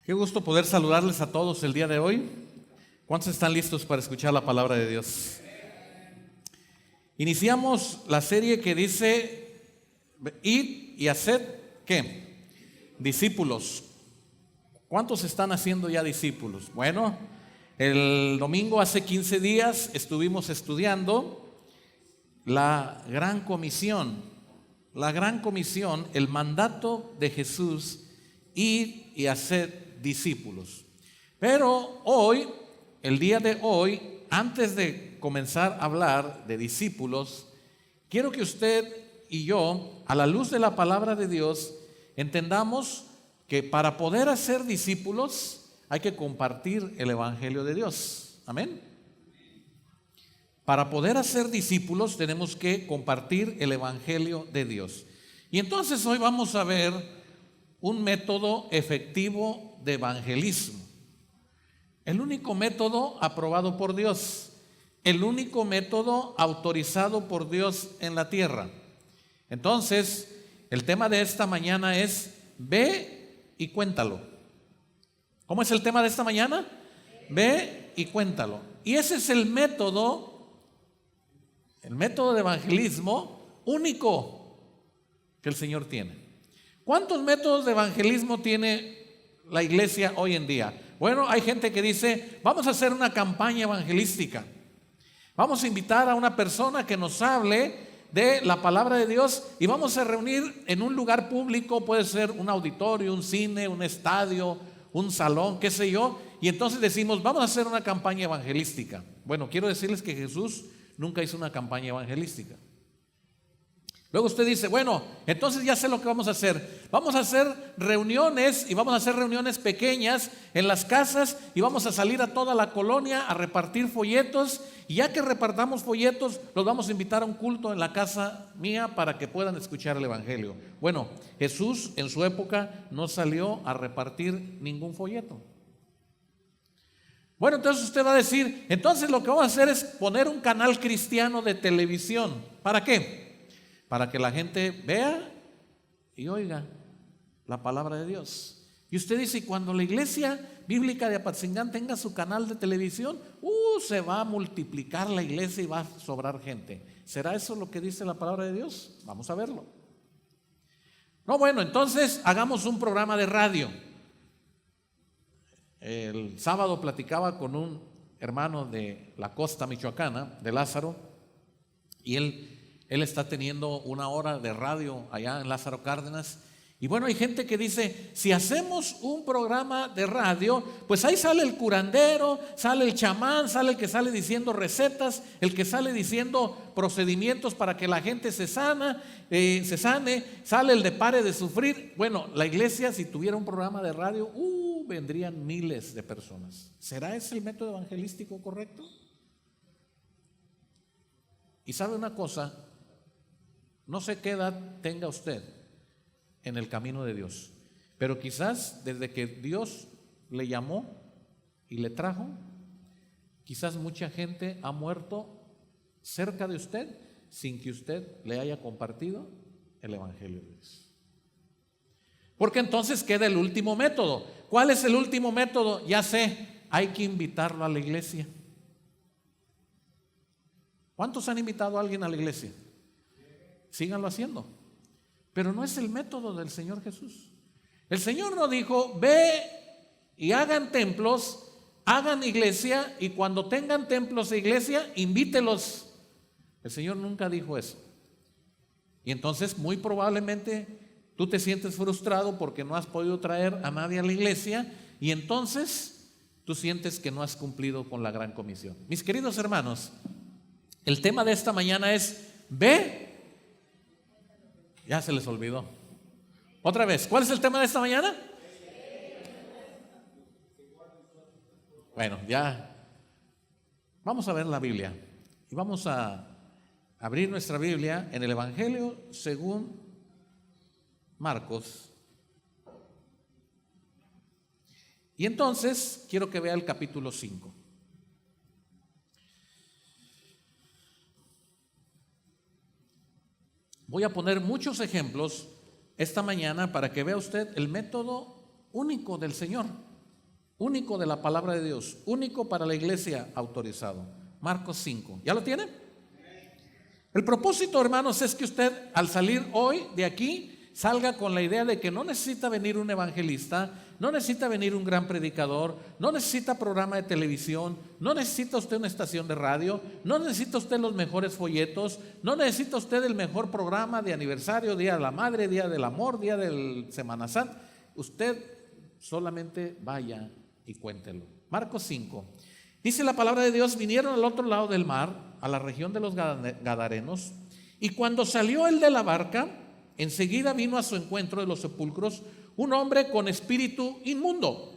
Qué gusto poder saludarles a todos el día de hoy. ¿Cuántos están listos para escuchar la palabra de Dios? Iniciamos la serie que dice: id y haced, ¿qué? Discípulos. ¿Cuántos están haciendo ya discípulos? Bueno, el domingo hace 15 días estuvimos estudiando la gran comisión. La gran comisión, el mandato de Jesús: id y haced discípulos. Pero hoy, el día de hoy, antes de comenzar a hablar de discípulos, quiero que usted y yo, a la luz de la palabra de Dios, entendamos que para poder hacer discípulos hay que compartir el evangelio de Dios. Amén. Para poder hacer discípulos tenemos que compartir el evangelio de Dios. Y entonces hoy vamos a ver un método efectivo de evangelismo. El único método aprobado por Dios, el único método autorizado por Dios en la tierra. Entonces, el tema de esta mañana es: ve y cuéntalo. ¿Cómo es el tema de esta mañana? Ve y cuéntalo. Y ese es el método de evangelismo único que el Señor tiene. ¿Cuántos métodos de evangelismo tiene la iglesia hoy en día? Bueno, hay gente que dice: vamos a hacer una campaña evangelística. Vamos a invitar a una persona que nos hable de la palabra de Dios y vamos a reunir en un lugar público, puede ser un auditorio, un cine, un estadio, un salón, qué sé yo, y entonces decimos: vamos a hacer una campaña evangelística. Bueno, quiero decirles que Jesús nunca hizo una campaña evangelística. Luego usted dice: bueno, entonces ya sé lo que vamos a hacer. Vamos a hacer reuniones, y vamos a hacer reuniones pequeñas en las casas, y vamos a salir a toda la colonia a repartir folletos, y ya que repartamos folletos, los vamos a invitar a un culto en la casa mía para que puedan escuchar el evangelio. Bueno, Jesús en su época no salió a repartir ningún folleto. Bueno, entonces usted va a decir: entonces lo que vamos a hacer es poner un canal cristiano de televisión. ¿Para qué? Para que la gente vea y oiga la palabra de Dios. Y usted dice: ¿y cuando la iglesia bíblica de Apatzingán tenga su canal de televisión, se va a multiplicar la iglesia y va a sobrar gente? ¿Será eso lo que dice la palabra de Dios? Vamos a verlo. No, bueno, entonces hagamos un programa de radio. El sábado platicaba con un hermano de la costa michoacana, de Lázaro, y él está teniendo una hora de radio allá en Lázaro Cárdenas. Y bueno, hay gente que dice: si hacemos un programa de radio, pues ahí sale el curandero, sale el chamán, sale el que sale diciendo recetas, el que sale diciendo procedimientos para que la gente se sane, sale el de pare de sufrir. Bueno, la iglesia, si tuviera un programa de radio, vendrían miles de personas. ¿Será ese el método evangelístico correcto? Y sabe una cosa, no sé qué edad tenga usted en el camino de Dios, pero quizás desde que Dios le llamó y le trajo, quizás mucha gente ha muerto cerca de usted sin que usted le haya compartido el evangelio de Dios. Porque entonces queda el último método. ¿Cuál es el último método? Ya sé, hay que invitarlo a la iglesia. ¿Cuántos han invitado a alguien a la iglesia? Síganlo haciendo. Pero no es el método del Señor Jesús. El Señor no dijo: ve y hagan templos, hagan iglesia, y cuando tengan templos e iglesia, invítelos. El Señor nunca dijo eso. Y entonces muy probablemente tú te sientes frustrado porque no has podido traer a nadie a la iglesia, y entonces tú sientes que no has cumplido con la gran comisión. Mis queridos hermanos, el tema de esta mañana es: ve. Ya se les olvidó. Otra vez, ¿cuál es el tema de esta mañana? Bueno, ya vamos a ver la Biblia y vamos a abrir nuestra Biblia en el Evangelio según Marcos. Y entonces quiero que vea el capítulo 5. Voy a poner muchos ejemplos esta mañana para que vea usted el método único del Señor. único de la palabra de Dios, único para la iglesia autorizado. Marcos 5. ¿Ya lo tiene? El propósito, hermanos, es que usted al salir hoy de aquí salga con la idea de que no necesita venir un evangelista, no necesita venir un gran predicador, no necesita programa de televisión, no necesita usted una estación de radio, no necesita usted los mejores folletos, no necesita usted el mejor programa de aniversario, Día de la Madre, Día del Amor, Día del Semana Santa. Usted solamente vaya y cuéntelo. Marcos 5. Dice la palabra de Dios: vinieron al otro lado del mar, a la región de los Gadarenos, y cuando salió él de la barca, enseguida vino a su encuentro de los sepulcros un hombre con espíritu inmundo,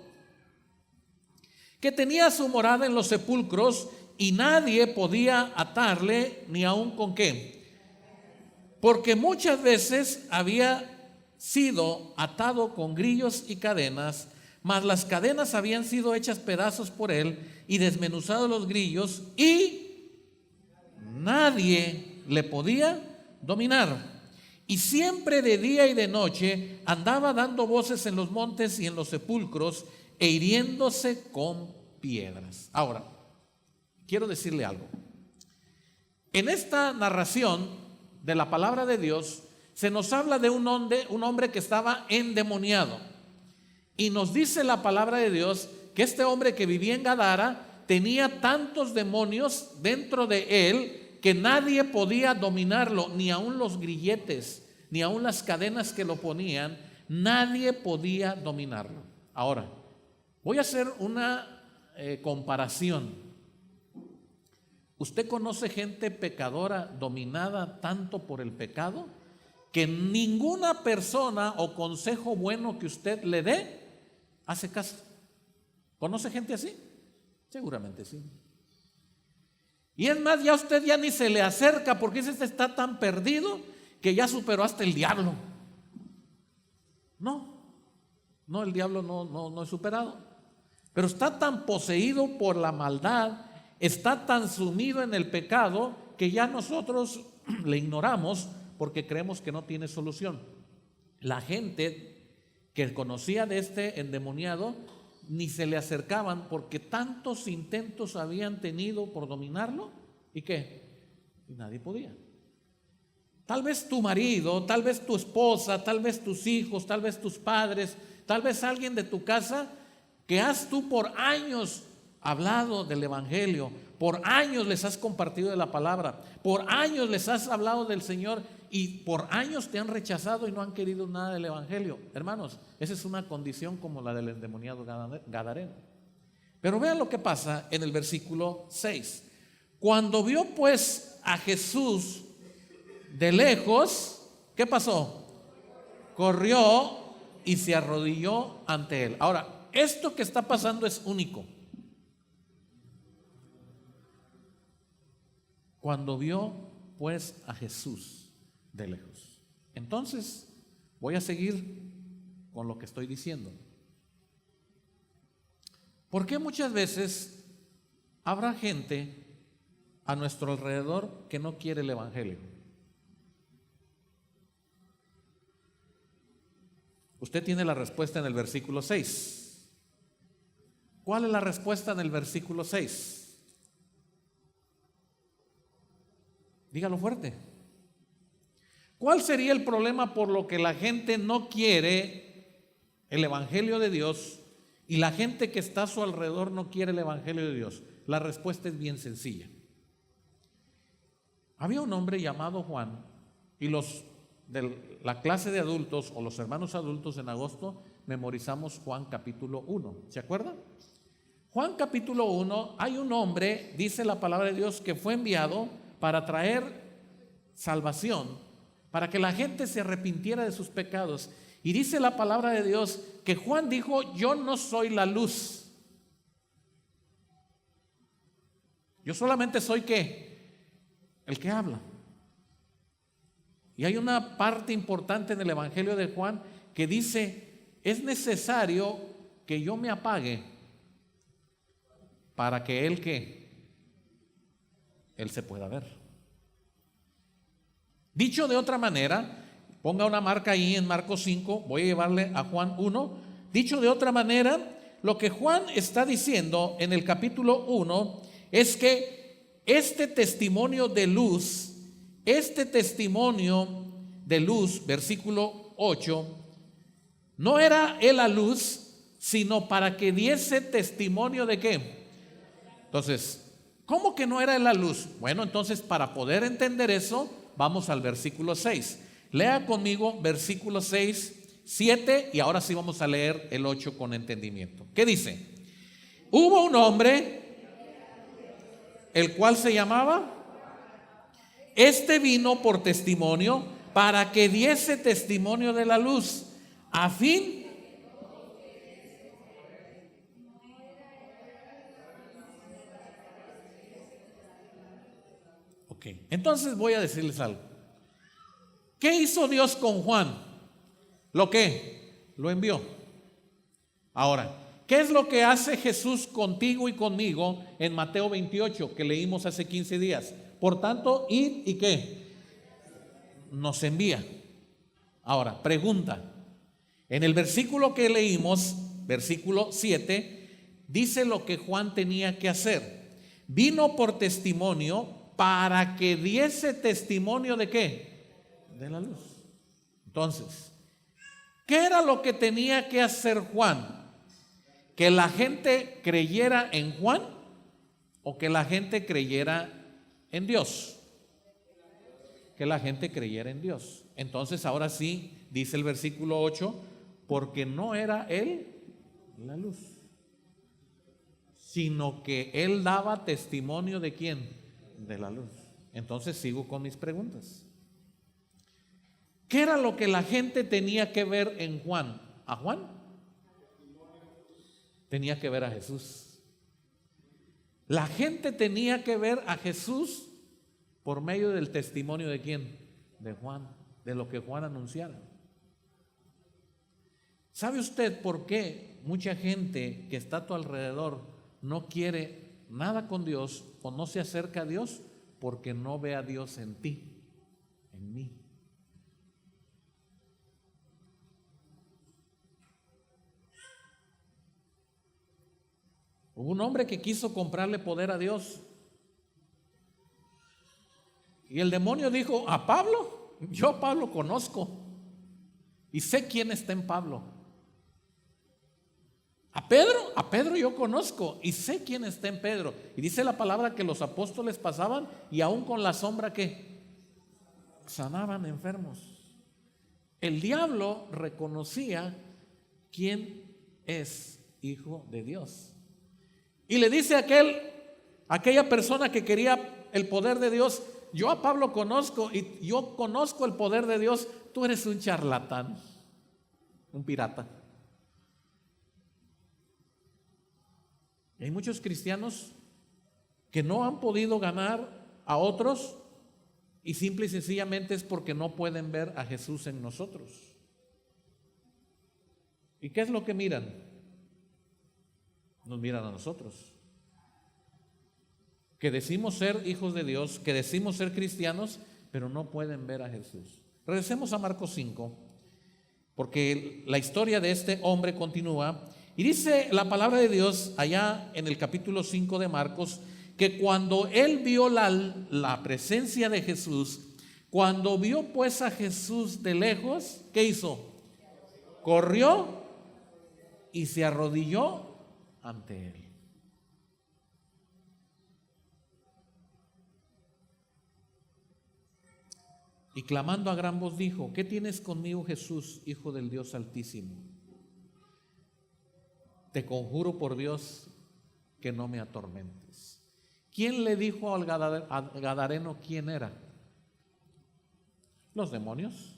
que tenía su morada en los sepulcros, y nadie podía atarle, ni aun con qué, porque muchas veces había sido atado con grillos y cadenas, mas las cadenas habían sido hechas pedazos por él y desmenuzados los grillos, y nadie le podía dominar. Y siempre de día y de noche andaba dando voces en los montes y en los sepulcros, e hiriéndose con piedras. Ahora, quiero decirle algo. En esta narración de la palabra de Dios se nos habla de un hombre que estaba endemoniado. Y nos dice la palabra de Dios que este hombre que vivía en Gadara tenía tantos demonios dentro de él que nadie podía dominarlo, ni aun los grilletes, ni aun las cadenas que lo ponían, nadie podía dominarlo. Ahora, voy a hacer una comparación. ¿Usted conoce gente pecadora dominada tanto por el pecado que ninguna persona o consejo bueno que usted le dé hace caso? ¿Conoce gente así? Seguramente sí. Y es más, ya usted ya ni se le acerca porque ese está tan perdido que ya superó hasta el diablo. No, el diablo no es superado. Pero está tan poseído por la maldad, está tan sumido en el pecado que ya nosotros le ignoramos porque creemos que no tiene solución. La gente que conocía de este endemoniado ni se le acercaban porque tantos intentos habían tenido por dominarlo. ¿Y qué? Y nadie podía. Tal vez tu marido, tal vez tu esposa, tal vez tus hijos, tal vez tus padres, tal vez alguien de tu casa que has tú por años hablado del evangelio, por años les has compartido de la palabra, por años les has hablado del Señor y por años te han rechazado y no han querido nada del evangelio. Hermanos, esa es una condición como la del endemoniado gadareno. Pero vean lo que pasa en el versículo 6. Cuando vio pues a Jesús de lejos, ¿qué pasó? Corrió y se arrodilló ante él. Ahora, esto que está pasando es único. Cuando vio pues a Jesús de lejos. Entonces, voy a seguir con lo que estoy diciendo. ¿Por qué muchas veces habrá gente a nuestro alrededor que no quiere el evangelio? Usted tiene la respuesta en el versículo 6. ¿Cuál es la respuesta en el versículo 6? Dígalo fuerte. ¿Cuál sería el problema por lo que la gente no quiere el evangelio de Dios y la gente que está a su alrededor no quiere el evangelio de Dios? La respuesta es bien sencilla. Había un hombre llamado Juan y los de la clase de adultos o los hermanos adultos en agosto memorizamos Juan capítulo 1. ¿Se acuerdan? Juan capítulo 1, hay un hombre, dice la palabra de Dios, que fue enviado para traer salvación, para que la gente se arrepintiera de sus pecados. Y dice la palabra de Dios que Juan dijo: yo no soy la luz. Yo solamente soy ¿qué? El que habla. Y hay una parte importante en el evangelio de Juan que dice: es necesario que yo me apague para que él se pueda ver. Dicho de otra manera, ponga una marca ahí en Marcos 5, voy a llevarle a Juan 1. Dicho de otra manera, lo que Juan está diciendo en el capítulo 1 es que este testimonio de luz, versículo 8, no era él la luz, sino para que diese testimonio de qué. Entonces, ¿cómo que no era él la luz? Bueno, entonces para poder entender eso, vamos al versículo 6. Lea conmigo versículo 6, 7 y ahora sí vamos a leer el 8 con entendimiento. ¿Qué dice? Hubo un hombre, el cual se llamaba, este vino por testimonio, para que diese testimonio de la luz, a fin. Ok, entonces voy a decirles algo. ¿Qué hizo Dios con Juan? ¿Lo qué? Lo envió. Ahora, ¿qué es lo que hace Jesús contigo y conmigo en Mateo 28 que leímos hace 15 días? Por tanto, id y ¿qué? Nos envía. Ahora, pregunta. En el versículo que leímos, versículo 7, dice lo que Juan tenía que hacer. Vino por testimonio para que diese testimonio de ¿qué? De la luz. Entonces, ¿qué era lo que tenía que hacer Juan? ¿Que la gente creyera en Juan o que la gente creyera en Dios? Que la gente creyera en Dios. Entonces ahora sí, dice el versículo 8, porque no era él la luz, sino que él daba testimonio de ¿quién? De la luz. Entonces sigo con mis preguntas. ¿Qué era lo que la gente tenía que ver en Juan? ¿A Juan? Tenía que ver a Jesús. La gente tenía que ver a Jesús por medio del testimonio de ¿quién? De Juan, de lo que Juan anunciara. ¿Sabe usted por qué mucha gente que está a tu alrededor no quiere nada con Dios o no se acerca a Dios? Porque no ve a Dios en ti, en mí. Hubo un hombre que quiso comprarle poder a Dios. Y el demonio dijo: a Pablo, yo a Pablo conozco y sé quién está en Pablo. A Pedro yo conozco y sé quién está en Pedro. Y dice la palabra que los apóstoles pasaban y aún con la sombra que sanaban enfermos. El diablo reconocía quién es hijo de Dios. Y le dice a aquella persona que quería el poder de Dios: yo a Pablo conozco y yo conozco el poder de Dios, tú eres un charlatán, un pirata. Y hay muchos cristianos que no han podido ganar a otros y simple y sencillamente es porque no pueden ver a Jesús en nosotros. ¿Y qué es lo que miran? Nos miran a nosotros, que decimos ser hijos de Dios, que decimos ser cristianos, pero no pueden ver a Jesús. Regresemos a Marcos 5, porque la historia de este hombre continúa. Y dice la palabra de Dios allá en el capítulo 5 de Marcos, que cuando él vio la presencia de Jesús, cuando vio pues a Jesús de lejos, ¿qué hizo? Corrió y se arrodilló ante él. Y clamando a gran voz dijo: ¿qué tienes conmigo, Jesús, Hijo del Dios Altísimo? Te conjuro por Dios que no me atormentes. ¿Quién le dijo al gadareno quién era? Los demonios.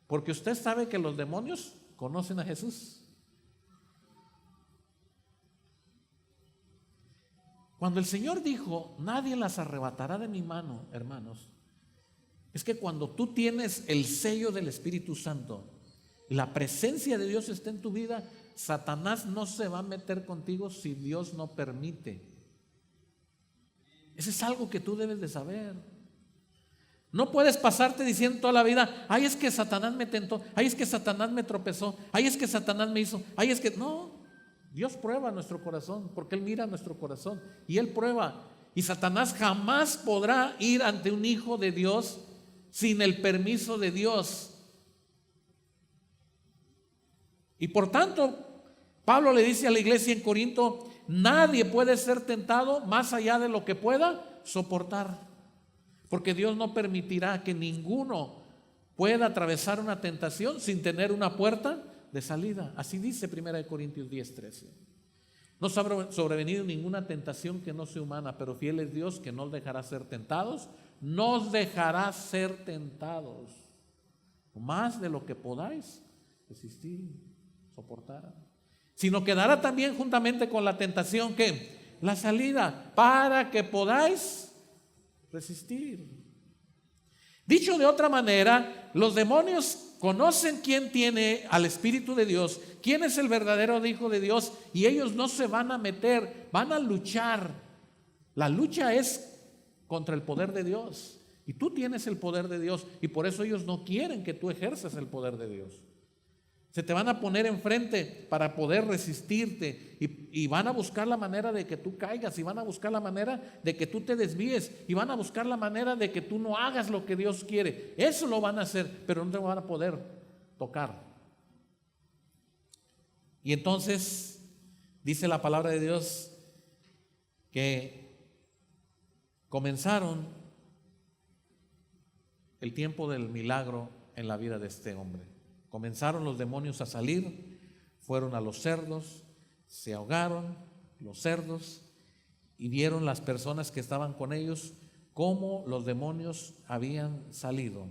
Porque usted sabe que los demonios conocen a Jesús. Cuando el Señor dijo: nadie las arrebatará de mi mano, hermanos, es que cuando tú tienes el sello del Espíritu Santo, la presencia de Dios está en tu vida, Satanás no se va a meter contigo si Dios no permite. Eso es algo que tú debes de saber. No puedes pasarte diciendo toda la vida: ay, es que Satanás me tentó, ay, es que Satanás me tropezó, ay, es que Satanás me hizo, ay, es que no. Dios prueba nuestro corazón porque Él mira nuestro corazón y Él prueba. Y Satanás jamás podrá ir ante un hijo de Dios sin el permiso de Dios. Y por tanto, Pablo le dice a la iglesia en Corinto: nadie puede ser tentado más allá de lo que pueda soportar, porque Dios no permitirá que ninguno pueda atravesar una tentación sin tener una puerta de salida. Así dice 1 Corintios 10:13. No os ha sobrevenido ninguna tentación que no sea humana, pero fiel es Dios, que no os dejará ser tentados, no os dejará ser tentados más de lo que podáis resistir, soportar, sino que dará también juntamente con la tentación que la salida para que podáis resistir. Dicho de otra manera, los demonios conocen quién tiene al Espíritu de Dios, quién es el verdadero Hijo de Dios, y ellos no se van a meter, van a luchar. La lucha es contra el poder de Dios, y tú tienes el poder de Dios, y por eso ellos no quieren que tú ejerzas el poder de Dios. Se te van a poner enfrente para poder resistirte y van a buscar la manera de que tú caigas, y van a buscar la manera de que tú te desvíes, y van a buscar la manera de que tú no hagas lo que Dios quiere. Eso lo van a hacer, pero no te van a poder tocar. Y entonces dice la palabra de Dios que comenzaron el tiempo del milagro en la vida de este hombre. Comenzaron los demonios a salir, fueron a los cerdos, se ahogaron los cerdos y vieron las personas que estaban con ellos cómo los demonios habían salido.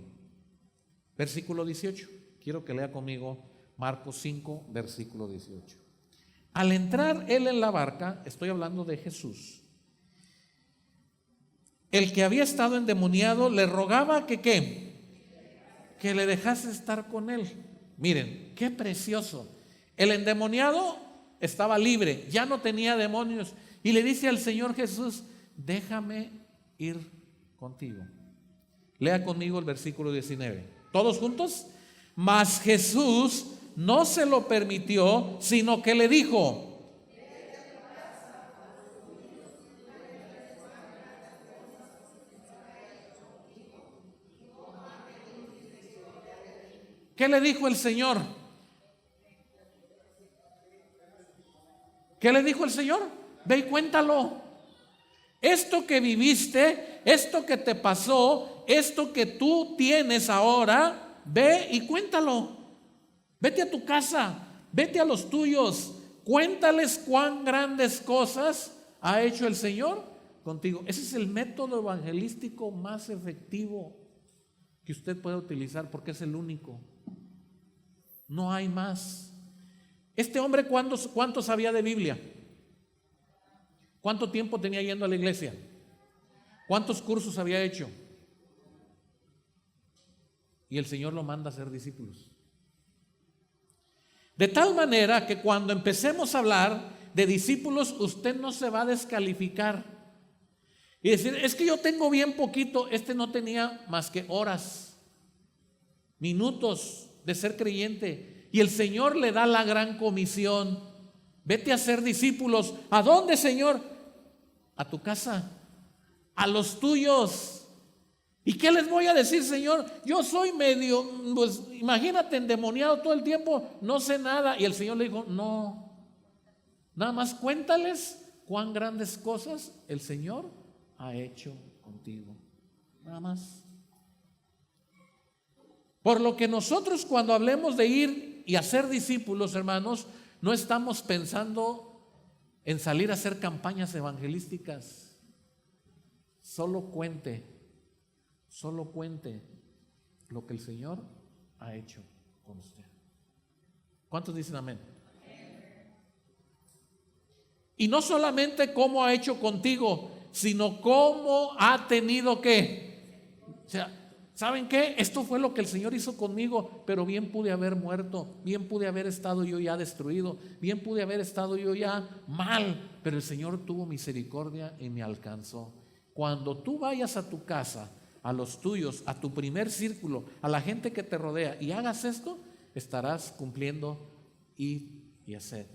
Versículo 18, quiero que lea conmigo Marcos 5, versículo 18. Al entrar él en la barca, estoy hablando de Jesús, el que había estado endemoniado le rogaba que que le dejase estar con él. Miren, qué precioso. El endemoniado estaba libre, ya no tenía demonios, y le dice al Señor Jesús: déjame ir contigo. Lea conmigo el versículo 19. ¿Todos juntos? Mas Jesús no se lo permitió, sino que le dijo: ¿qué le dijo el Señor? ¿Qué le dijo el Señor? Ve y cuéntalo. Esto que viviste, esto que te pasó, esto que tú tienes ahora, ve y cuéntalo. Vete a tu casa, vete a los tuyos, cuéntales cuán grandes cosas ha hecho el Señor contigo. Ese es el método evangelístico más efectivo que usted puede utilizar, porque es el único. No hay más. Este hombre, ¿cuánto sabía de Biblia? ¿Cuánto tiempo tenía yendo a la iglesia? ¿Cuántos cursos había hecho? Y el Señor lo manda a ser discípulos. De tal manera que cuando empecemos a hablar de discípulos, usted no se va a descalificar y decir: es que yo tengo bien poquito. Este no tenía más que horas, minutos de ser creyente, y el Señor le da la gran comisión: vete a ser discípulos. ¿A dónde, Señor? A tu casa, a los tuyos. ¿Y qué les voy a decir, Señor? Yo soy medio, pues imagínate, endemoniado todo el tiempo, no sé nada. Y el Señor le dijo: no, nada más cuéntales cuán grandes cosas el Señor ha hecho contigo. Nada más. Por lo que nosotros, cuando hablemos de ir y hacer discípulos, hermanos, no estamos pensando en salir a hacer campañas evangelísticas. Solo cuente lo que el Señor ha hecho con usted. ¿Cuántos dicen amén? Y no solamente cómo ha hecho contigo, sino cómo ha tenido que, o sea, ¿saben qué? Esto fue lo que el Señor hizo conmigo, pero bien pude haber muerto, bien pude haber estado yo ya destruido, bien pude haber estado yo ya mal, pero el Señor tuvo misericordia y me alcanzó. Cuando tú vayas a tu casa, a los tuyos, a tu primer círculo, a la gente que te rodea, y hagas esto, estarás cumpliendo ir y hacer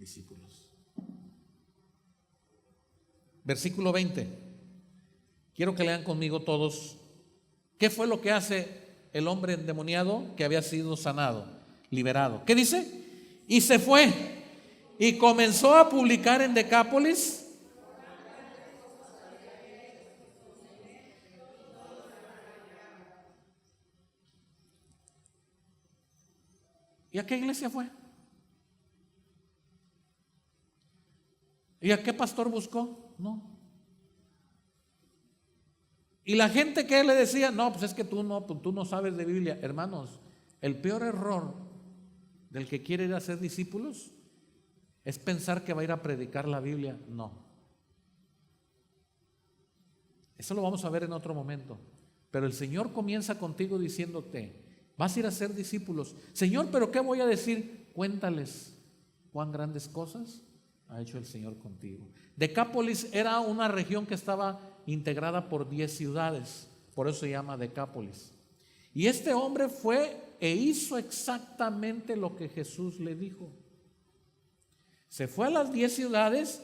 discípulos. Versículo 20. Quiero que lean conmigo todos. ¿Qué fue lo que hace el hombre endemoniado que había sido sanado, liberado? ¿Qué dice? Y se fue y comenzó a publicar en Decápolis. ¿Y a qué iglesia fue? ¿Y a qué pastor buscó? No. Y la gente que le decía, no, pues es que tú no sabes de Biblia. Hermanos, el peor error del que quiere ir a ser discípulos es pensar que va a ir a predicar la Biblia. No. Eso lo vamos a ver en otro momento. Pero el Señor comienza contigo diciéndote, vas a ir a ser discípulos. Señor, ¿pero qué voy a decir? Cuéntales cuán grandes cosas ha hecho el Señor contigo. Decápolis era una región que estaba integrada por 10 ciudades, por eso se llama Decápolis. Y este hombre fue e hizo exactamente lo que Jesús le dijo. Se fue a las 10 ciudades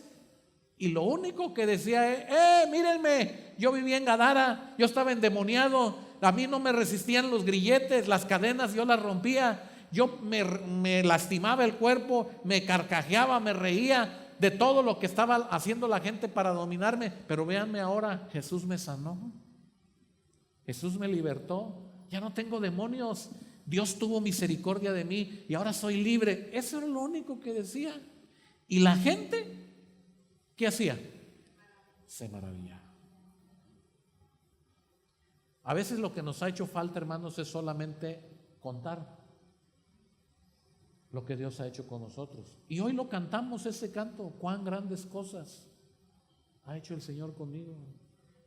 y lo único que decía es, mírenme, yo vivía en Gadara, yo estaba endemoniado, a mí no me resistían los grilletes, las cadenas yo las rompía, yo me lastimaba el cuerpo, me carcajeaba, me reía de todo lo que estaba haciendo la gente para dominarme. Pero véanme ahora, Jesús me sanó, Jesús me libertó, ya no tengo demonios, Dios tuvo misericordia de mí y ahora soy libre. Eso era lo único que decía. Y la gente, ¿qué hacía? Se maravillaba. A veces lo que nos ha hecho falta, hermanos, es solamente contar lo que Dios ha hecho con nosotros. Y hoy lo cantamos ese canto, cuán grandes cosas ha hecho el Señor conmigo.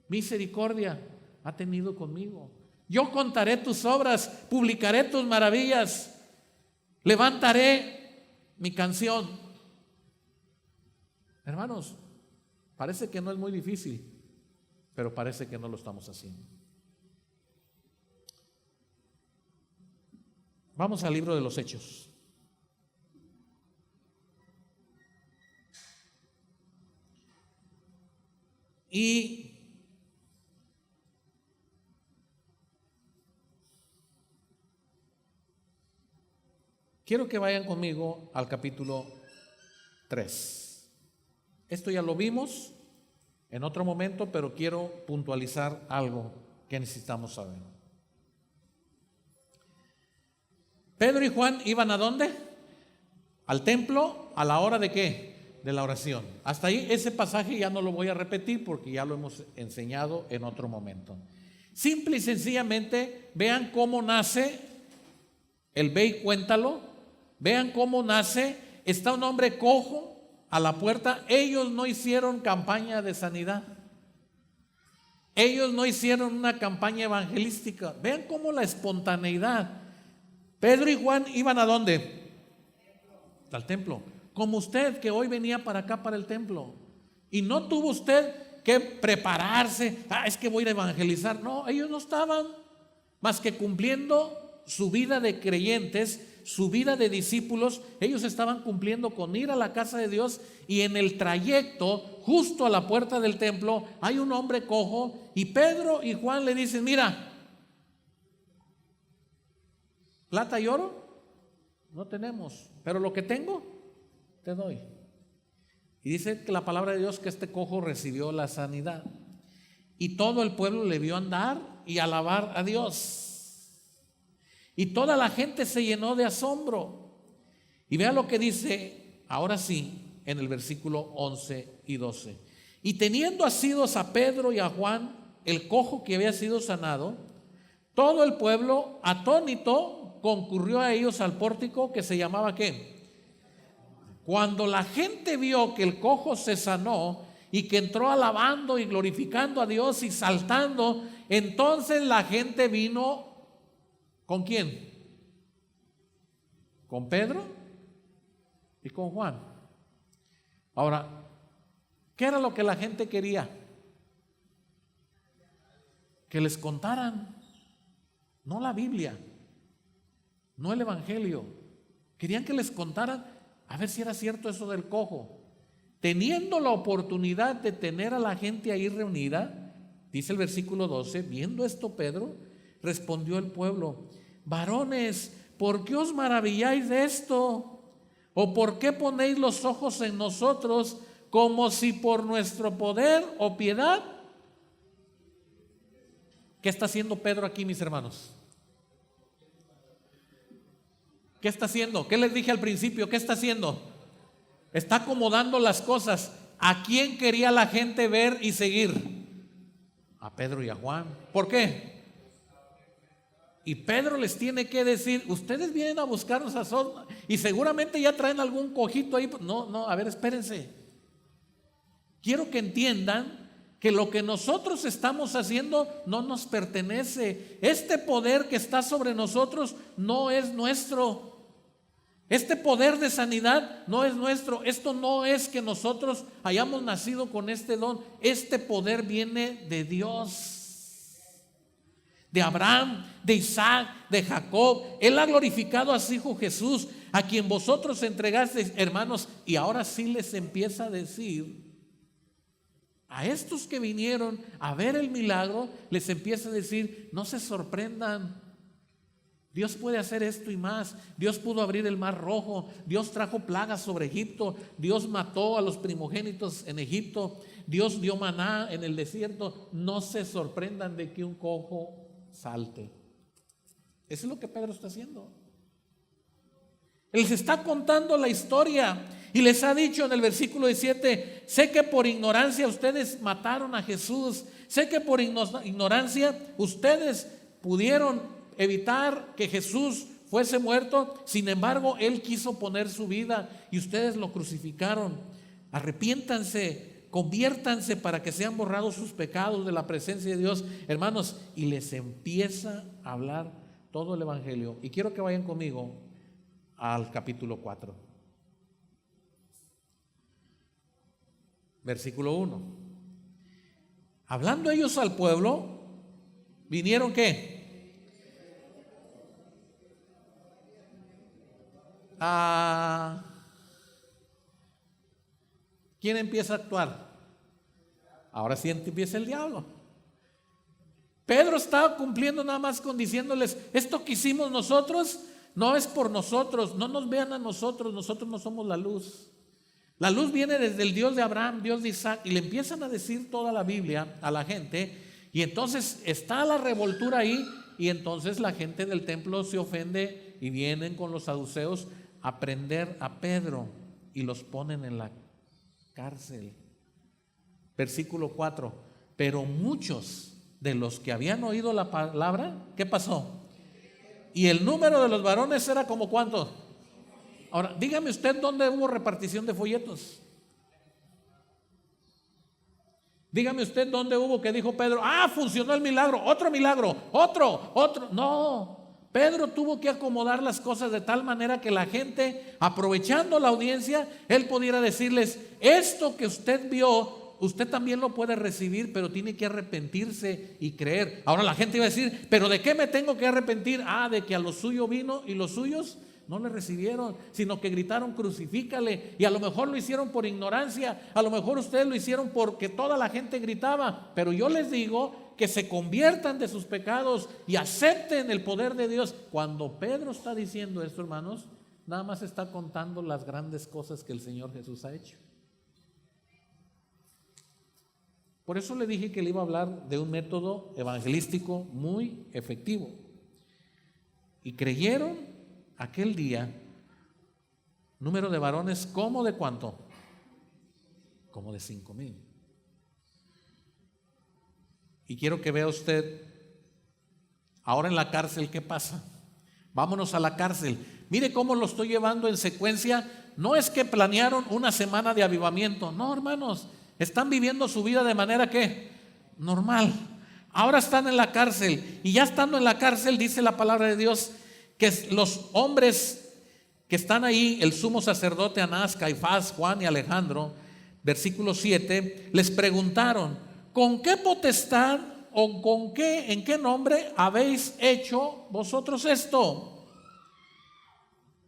Misericordia ha tenido conmigo. Yo contaré tus obras, publicaré tus maravillas, levantaré mi canción. Hermanos, parece que no es muy difícil, pero parece que no lo estamos haciendo. Vamos al libro de los Hechos. Y quiero que vayan conmigo al capítulo 3. Esto ya lo vimos en otro momento, pero quiero puntualizar algo que necesitamos saber. Pedro y Juan iban ¿a dónde? Al templo, ¿a la hora de qué? De la oración. Hasta ahí ese pasaje ya no lo voy a repetir porque ya lo hemos enseñado en otro momento. Simple y sencillamente vean cómo nace el ve y cuéntalo. Vean cómo nace. Está un hombre cojo a la puerta. Ellos no hicieron campaña de sanidad. Ellos no hicieron una campaña evangelística. Vean cómo la espontaneidad. Pedro y Juan iban ¿a dónde? Al templo. Como usted que hoy venía para acá, para el templo. Y no tuvo usted que prepararse. Es que voy a ir a evangelizar. No, ellos no estaban más que cumpliendo su vida de creyentes, su vida de discípulos. Ellos estaban cumpliendo con ir a la casa de Dios. Y en el trayecto, justo a la puerta del templo, hay un hombre cojo. Y Pedro y Juan le dicen, mira, plata y oro no tenemos, pero lo que tengo te doy. Y dice que la palabra de Dios que este cojo recibió la sanidad. Y todo el pueblo le vio andar y alabar a Dios. Y toda la gente se llenó de asombro. Y vea lo que dice, ahora sí, en el versículo 11 y 12. Y teniendo asidos a Pedro y a Juan, el cojo que había sido sanado, todo el pueblo atónito concurrió a ellos al pórtico que se llamaba ¿qué? Cuando la gente vio que el cojo se sanó y que entró alabando y glorificando a Dios y saltando, entonces la gente vino ¿con quién? Con Pedro y con Juan. Ahora, ¿qué era lo que la gente quería? Que les contaran, no la Biblia, no el Evangelio. Querían que les contaran a ver si era cierto eso del cojo. Teniendo la oportunidad de tener a la gente ahí reunida, dice el versículo 12, viendo esto Pedro, respondió el pueblo: varones, ¿por qué os maravilláis de esto? ¿O por qué ponéis los ojos en nosotros como si por nuestro poder o piedad? ¿Qué está haciendo Pedro aquí, mis hermanos? ¿Qué está haciendo? ¿Qué les dije al principio? ¿Qué está haciendo? Está acomodando las cosas. ¿A quién quería la gente ver y seguir? A Pedro y a Juan. ¿Por qué? Y Pedro les tiene que decir: ustedes vienen a buscarnos a solas y seguramente ya traen algún cojito ahí. No, a ver, espérense. Quiero que entiendan que lo que nosotros estamos haciendo no nos pertenece. Este poder que está sobre nosotros no es nuestro. Este poder de sanidad no es nuestro. Esto no es que nosotros hayamos nacido con este don. Este poder viene de Dios, de Abraham, de Isaac, de Jacob. Él ha glorificado a su Hijo Jesús, a quien vosotros entregasteis, hermanos. Y ahora sí les empieza a decir a estos que vinieron a ver el milagro, les empieza a decir: no se sorprendan. Dios puede hacer esto y más. Dios pudo abrir el mar rojo. Dios trajo plagas sobre Egipto. Dios mató a los primogénitos en Egipto. Dios dio maná en el desierto. No se sorprendan de que un cojo salte. Eso es lo que Pedro está haciendo. Él les está contando la historia y les ha dicho en el versículo 17: sé que por ignorancia ustedes mataron a Jesús. Sé que por ignorancia ustedes pudieron evitar que Jesús fuese muerto. Sin embargo, Él quiso poner su vida y ustedes lo crucificaron. Arrepiéntanse, conviértanse para que sean borrados sus pecados de la presencia de Dios, hermanos. Y les empieza a hablar todo el evangelio. Y quiero que vayan conmigo al capítulo 4, versículo 1. Hablando ellos al pueblo, vinieron ¿qué? ¿Quién empieza a actuar? Ahora sí empieza el diablo. Pedro estaba cumpliendo nada más con diciéndoles: esto que hicimos nosotros no es por nosotros, no nos vean a nosotros, nosotros no somos la luz. La luz viene desde el Dios de Abraham, Dios de Isaac. Y le empiezan a decir toda la Biblia a la gente. Y entonces está la revoltura ahí. Y entonces la gente del templo se ofende y vienen con los saduceos a prender a Pedro y los ponen en la cárcel. Versículo 4. Pero muchos de los que habían oído la palabra, ¿qué pasó? Y el número de los varones era como ¿cuánto? Ahora, dígame usted dónde hubo repartición de folletos. Dígame usted dónde hubo que dijo Pedro: funcionó el milagro, otro milagro, otro. No, Pedro tuvo que acomodar las cosas de tal manera que la gente, aprovechando la audiencia, él pudiera decirles: esto que usted vio, usted también lo puede recibir, pero tiene que arrepentirse y creer. Ahora la gente iba a decir: ¿pero de qué me tengo que arrepentir? De que a lo suyo vino y los suyos no le recibieron, sino que gritaron: crucifícale. Y a lo mejor lo hicieron por ignorancia, a lo mejor ustedes lo hicieron porque toda la gente gritaba. Pero yo les digo que se conviertan de sus pecados y acepten el poder de Dios. Cuando Pedro está diciendo esto, hermanos, nada más está contando las grandes cosas que el Señor Jesús ha hecho. Por eso le dije que le iba a hablar de un método evangelístico muy efectivo. Y creyeron aquel día número de varones, ¿como de cuánto? Como de 5,000. Y quiero que vea usted ahora en la cárcel qué pasa. Vámonos a la cárcel. Mire cómo lo estoy llevando en secuencia. No es que planearon una semana de avivamiento. No, hermanos, están viviendo su vida de manera que normal. Ahora están en la cárcel. Y ya estando en la cárcel, dice la palabra de Dios, que los hombres que están ahí, el sumo sacerdote Anás, Caifás, Juan y Alejandro, versículo 7, les preguntaron: ¿con qué potestad o en qué nombre habéis hecho vosotros esto?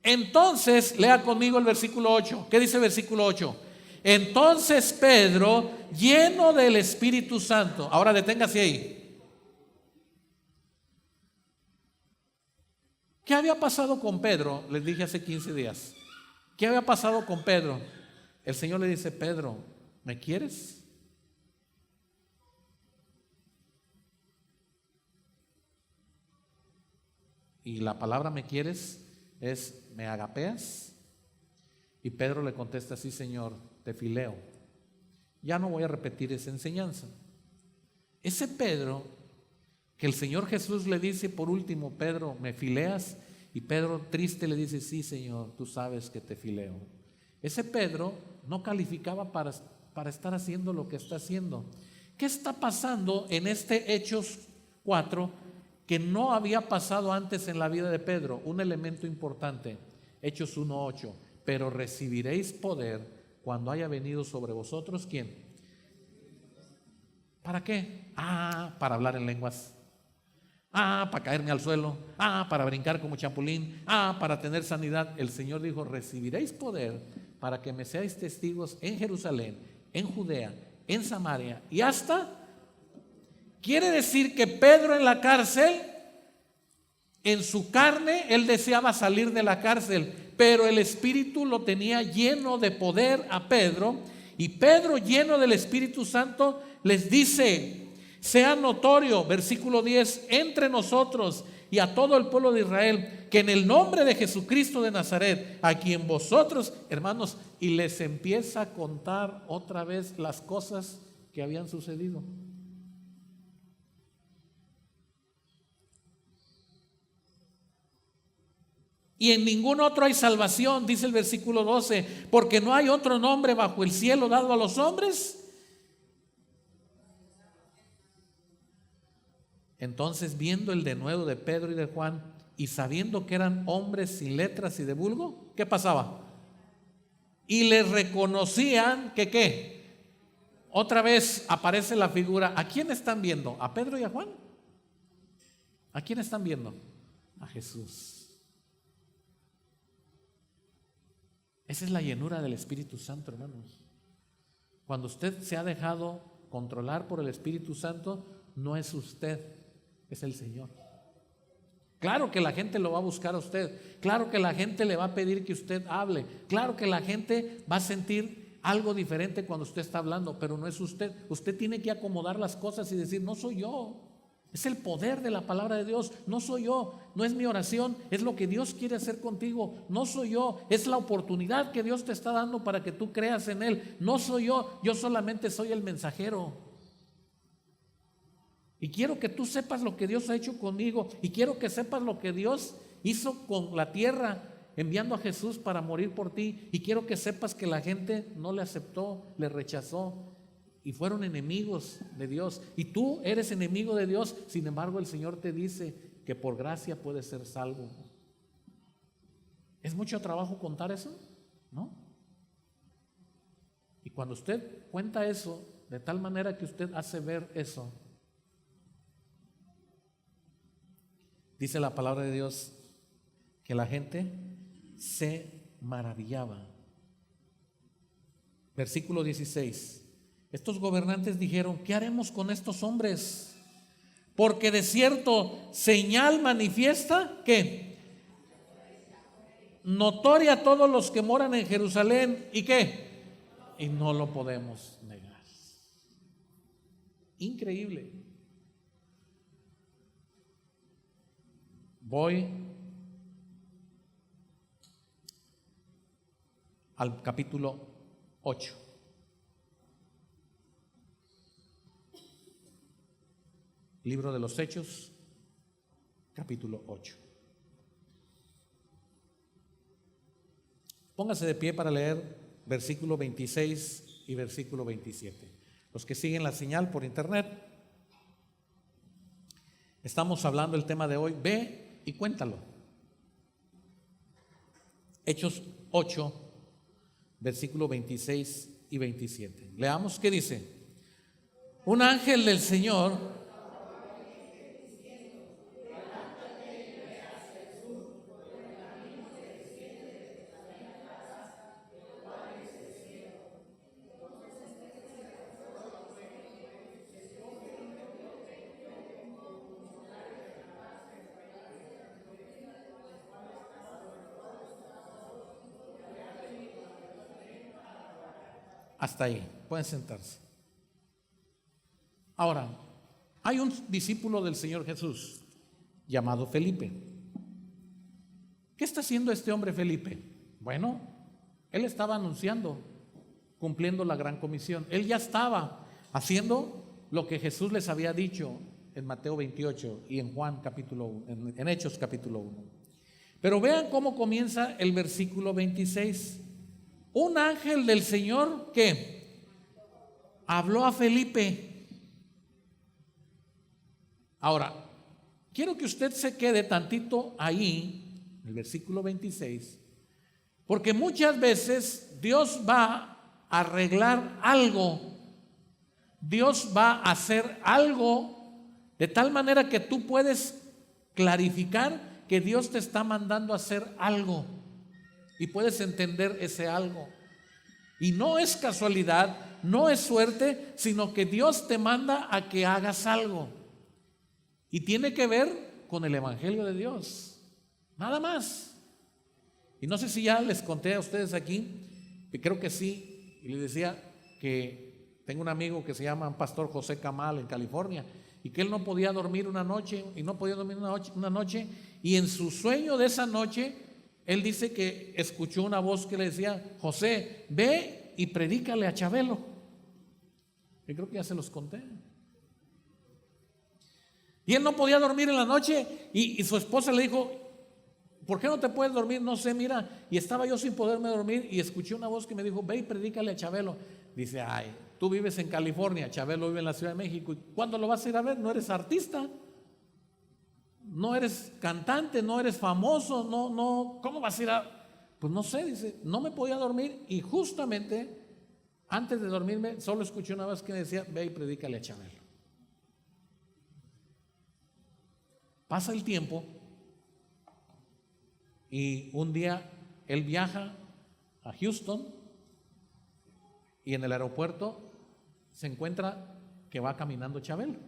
Entonces, lea conmigo el versículo 8. ¿Qué dice el versículo 8? Entonces Pedro, lleno del Espíritu Santo. Ahora deténgase ahí. ¿Qué había pasado con Pedro? Les dije hace 15 días. ¿Qué había pasado con Pedro? El Señor le dice: Pedro, ¿me quieres? Y la palabra "me quieres" es "me agapeas". Y Pedro le contesta: sí, Señor, te fileo. Ya no voy a repetir esa enseñanza. Ese Pedro que el Señor Jesús le dice por último: Pedro, ¿me fileas? Y Pedro triste le dice: sí, Señor, tú sabes que te fileo. Ese Pedro no calificaba para estar haciendo lo que está haciendo. ¿Qué está pasando en este Hechos 4 que no había pasado antes en la vida de Pedro? Un elemento importante, Hechos 1:8. Pero recibiréis poder cuando haya venido sobre vosotros, ¿quién? ¿Para qué? Para hablar en lenguas. Para caerme al suelo. Para brincar como chapulín. Para tener sanidad. El Señor dijo: recibiréis poder para que me seáis testigos en Jerusalén, en Judea, en Samaria y hasta... Quiere decir que Pedro en la cárcel, en su carne, él deseaba salir de la cárcel, pero el Espíritu lo tenía lleno de poder a Pedro, y Pedro, lleno del Espíritu Santo, les dice: sea notorio, versículo 10, entre nosotros y a todo el pueblo de Israel, que en el nombre de Jesucristo de Nazaret, a quien vosotros, hermanos, y les empieza a contar otra vez las cosas que habían sucedido. Y en ningún otro hay salvación, dice el versículo 12, porque no hay otro nombre bajo el cielo dado a los hombres. Entonces, viendo el denuedo de Pedro y de Juan, y sabiendo que eran hombres sin letras y de vulgo, ¿qué pasaba? Y les reconocían que ¿qué? Otra vez aparece la figura. ¿A quién están viendo? ¿A Pedro y a Juan? ¿A quién están viendo? A Jesús. Esa es la llenura del Espíritu Santo, hermanos. Cuando usted se ha dejado controlar por el Espíritu Santo, no es usted, es el Señor. Claro que la gente lo va a buscar a usted, claro que la gente le va a pedir que usted hable, claro que la gente va a sentir algo diferente cuando usted está hablando, pero no es usted. Usted tiene que acomodar las cosas y decir: no soy yo. Es el poder de la palabra de Dios. No soy yo, no es mi oración, es lo que Dios quiere hacer contigo. No soy yo, es la oportunidad que Dios te está dando para que tú creas en Él. No soy yo, yo solamente soy el mensajero. Y quiero que tú sepas lo que Dios ha hecho conmigo, y quiero que sepas lo que Dios hizo con la tierra, enviando a Jesús para morir por ti. Y quiero que sepas que la gente no le aceptó, le rechazó, y fueron enemigos de Dios. Y tú eres enemigo de Dios. Sin embargo, el Señor te dice que por gracia puedes ser salvo. ¿Es mucho trabajo contar eso? ¿No? Y cuando usted cuenta eso, de tal manera que usted hace ver eso, dice la palabra de Dios que la gente se maravillaba. Versículo 16. Estos gobernantes dijeron: ¿qué haremos con estos hombres? Porque de cierto señal manifiesta, ¿qué? Notoria a todos los que moran en Jerusalén. ¿Y qué? Y no lo podemos negar. Increíble. Voy al capítulo 8. Libro de los Hechos, capítulo 8. Póngase de pie para leer versículo 26 y versículo 27. Los que siguen la señal por internet, estamos hablando el tema de hoy: ve y cuéntalo. Hechos 8, versículo 26 y 27. Leamos qué dice. Un ángel del Señor Hasta ahí, pueden sentarse. Ahora, hay un discípulo del Señor Jesús llamado Felipe. ¿Qué está haciendo este hombre Felipe? Bueno, él estaba anunciando, cumpliendo la gran comisión. Él ya estaba haciendo lo que Jesús les había dicho en Mateo 28 y en Juan capítulo 1, en Hechos capítulo 1. Pero vean cómo comienza el versículo 26. Un ángel del Señor que habló a Felipe. Ahora, quiero que usted se quede tantito ahí, el versículo 26, porque muchas veces Dios va a arreglar algo, Dios va a hacer algo de tal manera que tú puedes clarificar que Dios te está mandando a hacer algo y puedes entender ese algo. Y no es casualidad, no es suerte, sino que Dios te manda a que hagas algo. Y tiene que ver con el Evangelio de Dios, nada más. Y no sé si ya les conté a ustedes aquí, que creo que sí, y les decía que tengo un amigo que se llama Pastor José Camal en California, y que él no podía dormir una noche, una noche, y en su sueño de esa noche, él dice que escuchó una voz que le decía: José, ve y predícale a Chabelo. Y creo que ya se los conté. Y él no podía dormir en la noche y su esposa le dijo: ¿por qué no te puedes dormir? No sé, mira. Y estaba yo sin poderme dormir y escuché una voz que me dijo: ve y predícale a Chabelo. Dice: ay, tú vives en California, Chabelo vive en la Ciudad de México, ¿y cuándo lo vas a ir a ver? No eres artista, no eres cantante, no eres famoso, no, ¿cómo vas a ir a...? Pues no sé, dice, no me podía dormir y justamente antes de dormirme solo escuché una voz que me decía: ve y predícale a Chabelo. Pasa el tiempo y un día él viaja a Houston y en el aeropuerto se encuentra que va caminando Chabelo.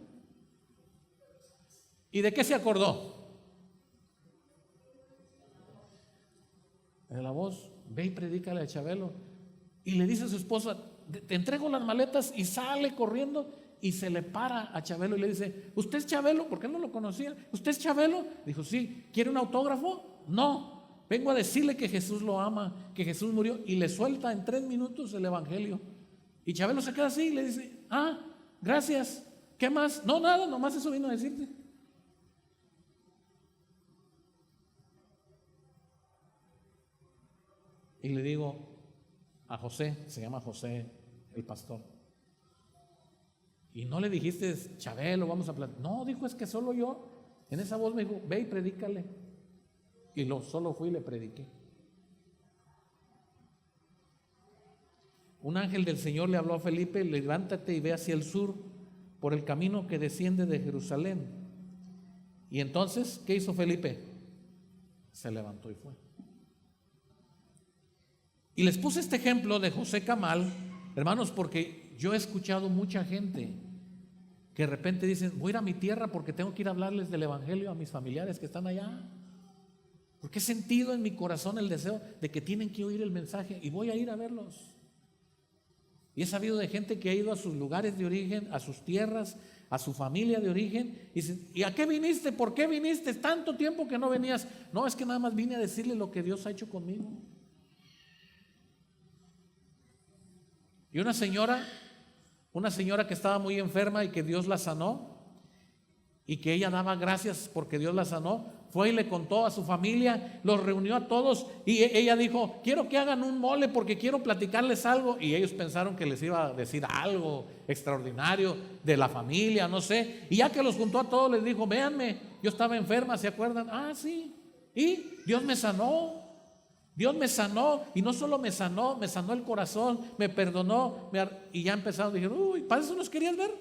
¿Y de qué se acordó? De la voz: ve y predícale a Chabelo. Y le dice a su esposa: te entrego las maletas, y sale corriendo y se le para a Chabelo y le dice: ¿usted es Chabelo? Porque no lo conocía. ¿Usted es Chabelo? Dijo: sí. ¿Quiere un autógrafo? No, vengo a decirle que Jesús lo ama, que Jesús murió. Y le suelta en 3 minutos el evangelio. Y Chabelo se queda así y le dice: ah, gracias. ¿Qué más? No, nada, nomás eso vino a decirte. Y le digo a José, se llama José el pastor: ¿y no le dijiste, Chabelo, vamos a platicar? No, dijo, es que solo yo. En esa voz me dijo: ve y predícale. Y solo fui y le prediqué. Un ángel del Señor le habló a Felipe: levántate y ve hacia el sur por el camino que desciende de Jerusalén. Y entonces, ¿qué hizo Felipe? Se levantó y fue. Y les puse este ejemplo de José Camal, hermanos, porque yo he escuchado mucha gente que de repente dicen: voy a ir a mi tierra porque tengo que ir a hablarles del evangelio a mis familiares que están allá, porque he sentido en mi corazón el deseo de que tienen que oír el mensaje y voy a ir a verlos. Y he sabido de gente que ha ido a sus lugares de origen, a sus tierras, a su familia de origen, y dicen: ¿y a qué viniste? ¿Por qué viniste? Tanto tiempo que no venías. No, es que nada más vine a decirle lo que Dios ha hecho conmigo. Y una señora que estaba muy enferma y que Dios la sanó, y que ella daba gracias porque Dios la sanó, fue y le contó a su familia, los reunió a todos, y ella dijo: quiero que hagan un mole porque quiero platicarles algo. Y ellos pensaron que les iba a decir algo extraordinario de la familia, no sé. Y ya que los juntó a todos, les dijo: véanme, yo estaba enferma, ¿se acuerdan? Ah, sí. Y Dios me sanó. Dios me sanó, y no solo me sanó el corazón, me perdonó, y ya empezaron, dijeron: uy, ¿para eso nos querías ver?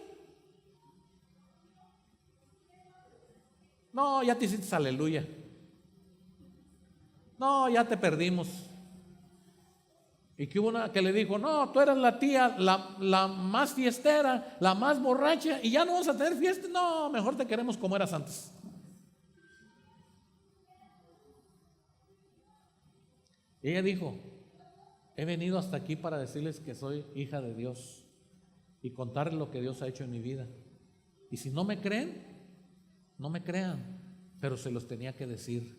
No, ya te hiciste aleluya. No, ya te perdimos. Y que hubo una que le dijo: no, tú eras la tía, la más fiestera, la más borracha, y ya no vamos a tener fiesta. No, mejor te queremos como eras antes. Ella dijo: He venido hasta aquí para decirles que soy hija de Dios y contarles lo que Dios ha hecho en mi vida. Y si no me creen, no me crean, pero se los tenía que decir.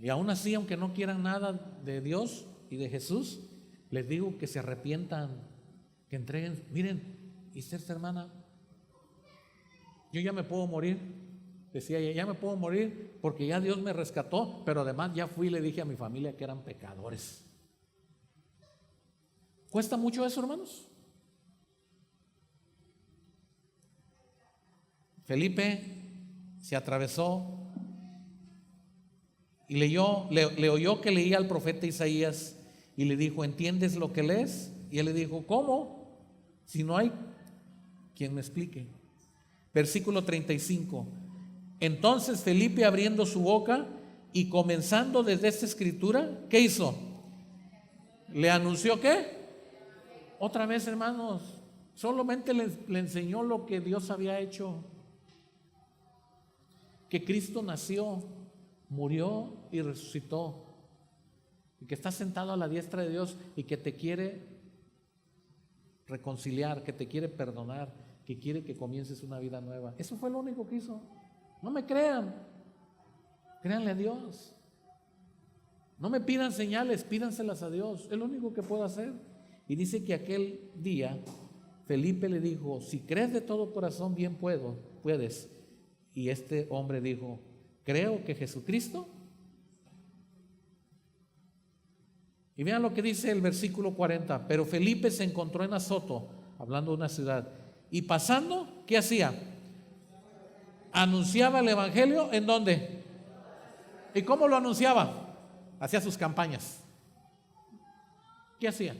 Y aún así, aunque no quieran nada de Dios y de Jesús, les digo que se arrepientan, que entreguen. Miren, y esta hermana, yo ya me puedo morir, decía ella, ya me puedo morir porque ya Dios me rescató, pero además ya fui y le dije a mi familia que eran pecadores. ¿Cuesta mucho eso, hermanos? Felipe se atravesó y le oyó que leía al profeta Isaías y le dijo, ¿entiendes lo que lees? Y él le dijo, ¿cómo? Si no hay quien me explique. Versículo 35. Entonces Felipe, abriendo su boca y comenzando desde esta escritura, ¿qué hizo? ¿Le anunció qué? Otra vez, hermanos, solamente le enseñó lo que Dios había hecho. Que Cristo nació, murió y resucitó, y que está sentado a la diestra de Dios y que te quiere reconciliar, que te quiere perdonar, que quiere que comiences una vida nueva. Eso fue lo único que hizo. No me crean, créanle a Dios. No me pidan señales, pídanselas a Dios. Es lo único que puedo hacer. Y dice que aquel día Felipe le dijo, si crees de todo corazón, bien puedes. Y este hombre dijo, creo que Jesucristo. Y vean lo que dice el versículo 40. Pero Felipe se encontró en Azoto, hablando de una ciudad, y pasando, ¿qué hacía? Anunciaba el evangelio. ¿En dónde? ¿Y cómo lo anunciaba? Hacía sus campañas. ¿Qué hacía?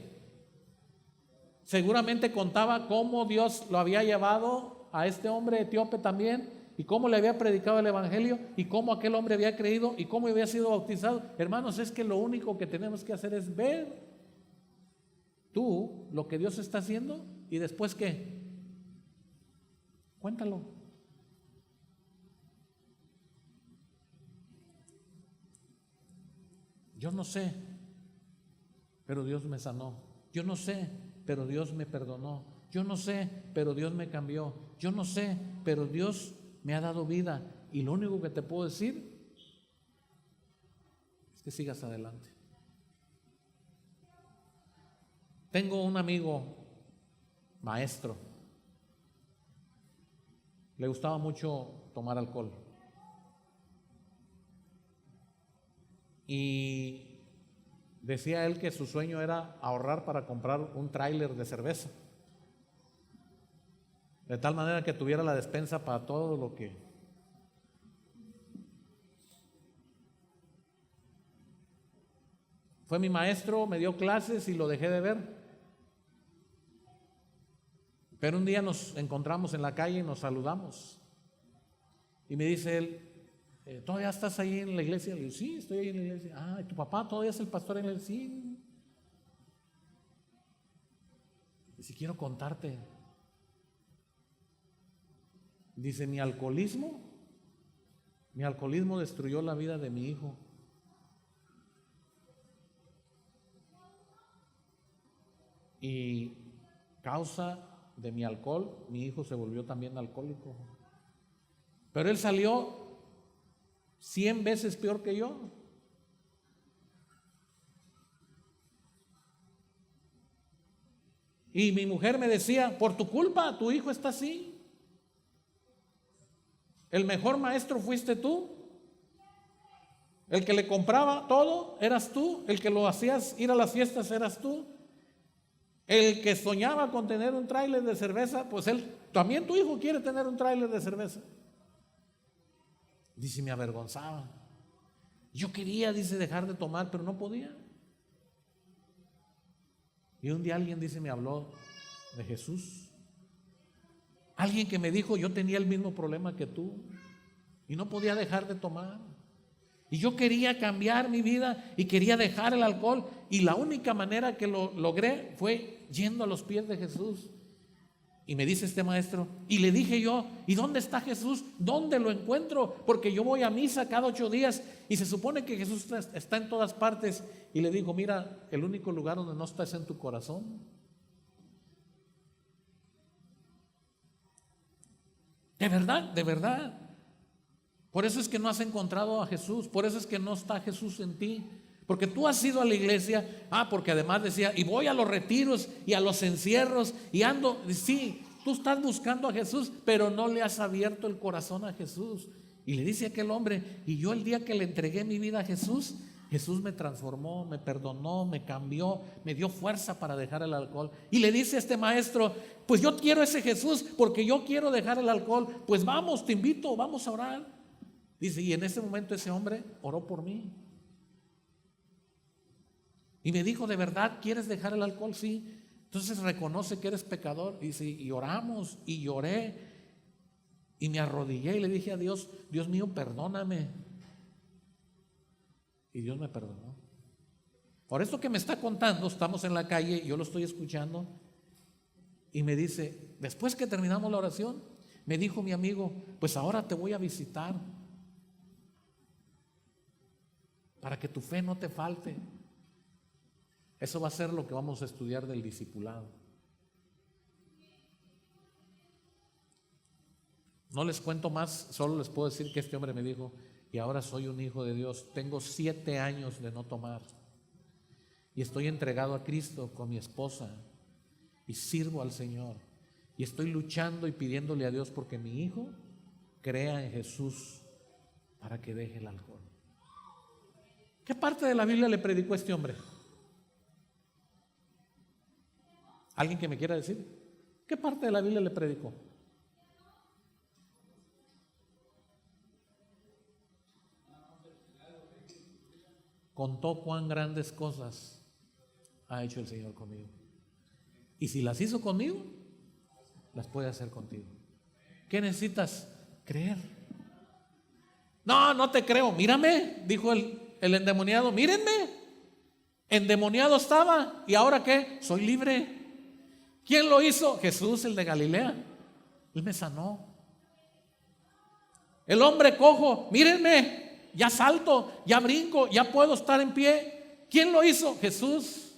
Seguramente contaba cómo Dios lo había llevado a este hombre etíope también, y cómo le había predicado el evangelio, y cómo aquel hombre había creído, y cómo había sido bautizado. Hermanos, es que lo único que tenemos que hacer es ver tú lo que Dios está haciendo, y después ¿qué? Cuéntalo. Yo no sé, pero Dios me sanó. Yo no sé, pero Dios me perdonó. Yo no sé, pero Dios me cambió. Yo no sé, pero Dios me ha dado vida. Y lo único que te puedo decir es que sigas adelante. Tengo un amigo maestro. Le gustaba mucho tomar alcohol. Y decía él que su sueño era ahorrar para comprar un tráiler de cerveza, de tal manera que tuviera la despensa para todo lo que... Fue mi maestro, me dio clases y lo dejé de ver. Pero un día nos encontramos en la calle y nos saludamos. Y me dice él, ¿todavía estás ahí en la iglesia? Le digo, sí, estoy ahí en la iglesia. Ah, ¿y tu papá todavía es el pastor en el sí? Y si quiero contarte. Dice, mi alcoholismo destruyó la vida de mi hijo. Y causa de mi alcohol, mi hijo se volvió también alcohólico. Pero él salió 100 veces peor que yo. Y mi mujer me decía, por tu culpa, tu hijo está así. El mejor maestro fuiste tú. El que le compraba todo eras tú. El que lo hacías ir a las fiestas eras tú. El que soñaba con tener un tráiler de cerveza, pues también tu hijo quiere tener un tráiler de cerveza. Dice, me avergonzaba. Yo quería, dice, dejar de tomar, pero no podía. Y un día alguien, dice, me habló de Jesús. Alguien que me dijo, yo tenía el mismo problema que tú y no podía dejar de tomar. Y yo quería cambiar mi vida y quería dejar el alcohol. Y la única manera que lo logré fue yendo a los pies de Jesús. Y me dice este maestro, y le dije yo, ¿y dónde está Jesús? ¿Dónde lo encuentro? Porque yo voy a misa cada 8 días y se supone que Jesús está en todas partes. Y le digo, mira, el único lugar donde no está es en tu corazón. De verdad, de verdad. Por eso es que no has encontrado a Jesús, por eso es que no está Jesús en ti. Porque tú has ido a la iglesia, porque además decía, y voy a los retiros y a los encierros y ando, sí, tú estás buscando a Jesús, pero no le has abierto el corazón a Jesús. Y le dice aquel hombre, y yo el día que le entregué mi vida a Jesús, Jesús me transformó, me perdonó, me cambió, me dio fuerza para dejar el alcohol. Y le dice a este maestro, pues yo quiero ese Jesús porque yo quiero dejar el alcohol. Pues vamos, te invito, vamos a orar. Dice, y en ese momento ese hombre oró por mí. Y me dijo, ¿de verdad quieres dejar el alcohol? Sí. Entonces reconoce que eres pecador. Y dice, y oramos, y lloré, y me arrodillé y le dije a Dios, Dios mío, perdóname. Y Dios me perdonó. Por esto que me está contando, estamos en la calle, yo lo estoy escuchando, y me dice, después que terminamos la oración, me dijo mi amigo, pues ahora te voy a visitar, para que tu fe no te falte. Eso va a ser lo que vamos a estudiar del discipulado. No les cuento más, solo les puedo decir que este hombre me dijo, y ahora soy un hijo de Dios, tengo 7 años de no tomar, y estoy entregado a Cristo con mi esposa, y sirvo al Señor, y estoy luchando y pidiéndole a Dios porque mi hijo crea en Jesús para que deje el alcohol. ¿Qué parte de la Biblia le predicó a este hombre? ¿Alguien que me quiera decir? ¿Qué parte de la Biblia le predicó? Contó cuán grandes cosas ha hecho el Señor conmigo. Y si las hizo conmigo, las puede hacer contigo. ¿Qué necesitas? Creer. No, no te creo. Mírame, dijo el endemoniado. Mírenme. Endemoniado estaba. ¿Y ahora qué? Soy libre. ¿Quién lo hizo? Jesús, el de Galilea. Él me sanó. El hombre cojo. Mírenme. Ya salto, ya brinco, ya puedo estar en pie. ¿Quién lo hizo? Jesús.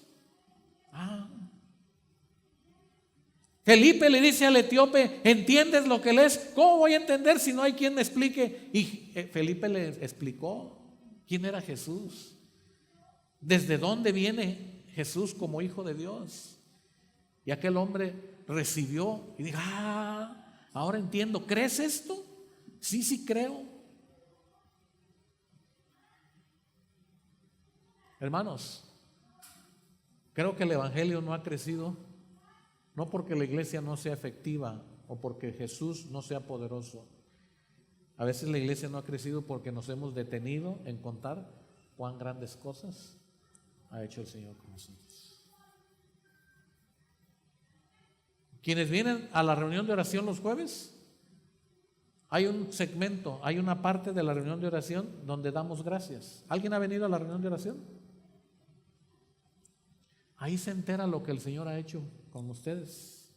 Felipe le dice al etíope, ¿entiendes lo que lees? ¿Cómo voy a entender si no hay quien me explique? Y Felipe le explicó quién era Jesús, desde dónde viene Jesús como hijo de Dios. Y aquel hombre recibió y dijo, ahora entiendo. ¿Crees esto? Sí, sí creo. Hermanos, creo que el evangelio no ha crecido, no porque la iglesia no sea efectiva o porque Jesús no sea poderoso. A veces la iglesia no ha crecido porque nos hemos detenido en contar cuán grandes cosas ha hecho el Señor con nosotros. Quienes vienen a la reunión de oración los jueves, hay un segmento, hay una parte de la reunión de oración donde damos gracias. ¿Alguien ha venido a la reunión de oración? Ahí se entera lo que el Señor ha hecho con ustedes.